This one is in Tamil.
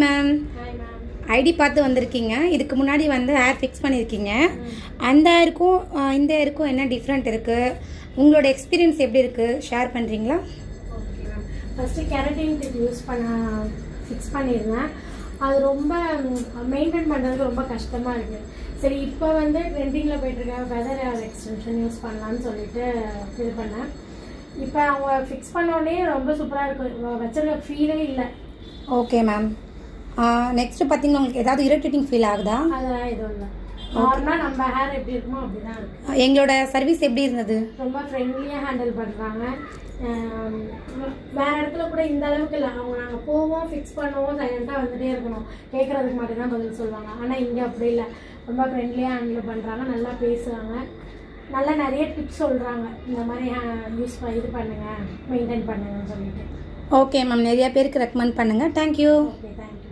மேம். ஐடி பார்த்து வந்திருக்கீங்க. இதுக்கு முன்னாடி வந்து ஹேர் ஃபிக்ஸ் பண்ணியிருக்கீங்க. அந்த ஹேருக்கும் இந்த ஹேருக்கும் என்ன டிஃப்ரெண்ட் இருக்குது, உங்களோட எக்ஸ்பீரியன்ஸ் எப்படி இருக்குது, ஷேர் பண்ணுறீங்களா? Okay ma'am. First keratin dip use fix பண்ணியிருந்தேன். அது ரொம்ப மெயின்டைன் பண்ணுறதுக்கு ரொம்ப கஷ்டமாக இருக்குது. சரி, இப்போ வந்து ட்ரெண்டிங்கில் போயிட்டுருக்க ஃபெதர் ஹேர் எக்ஸ்டென்ஷன் யூஸ் பண்ணலான்னு சொல்லிட்டு இது பண்ணேன். இப்போ அவங்க ஃபிக்ஸ் பண்ணோடனே ரொம்ப சூப்பராக இருக்கும், வச்சிருக்க ஃபீலே இல்லை. Okay ma'am. நெக்ஸ்ட்டு பார்த்தீங்கன்னா உங்களுக்கு ஏதாவது இரிட்டேட்டிங் ஃபீல் ஆகுதா? அதெல்லாம் எதுவும் இல்லை. நார்மலாக நம்ம ஹேர் எப்படி இருக்குமோ அப்படி தான் இருக்குது. எங்களோட சர்வீஸ் எப்படி இருந்தது? ரொம்ப ஃப்ரெண்ட்லியாக ஹேண்டில் பண்ணுறாங்க. வேறு இடத்துல கூட இந்த அளவுக்கு இல்லை. அவங்க நாங்கள் போவோம், ஃபிக்ஸ் பண்ணுவோம், சைலண்ட்டாக வந்துகிட்டே இருக்கணும், கேட்குறதுக்கு மட்டும் தான் பதில் சொல்லுவாங்க. ஆனால் இங்கே அப்படி இல்லை, ரொம்ப ஃப்ரெண்ட்லியாக ஹேண்டில் பண்ணுறாங்க, நல்லா பேசுகிறாங்க, நல்லா நிறைய டிப்ஸ் சொல்கிறாங்க. இந்த மாதிரி இது பண்ணுங்கள், மெயின்டைன் பண்ணுங்கன்னு சொல்லிட்டு. ஓகே மேம், நிறைய பேருக்கு ரெக்கமெண்ட் பண்ணுங்கள். தேங்க்யூ. Okay, thank you.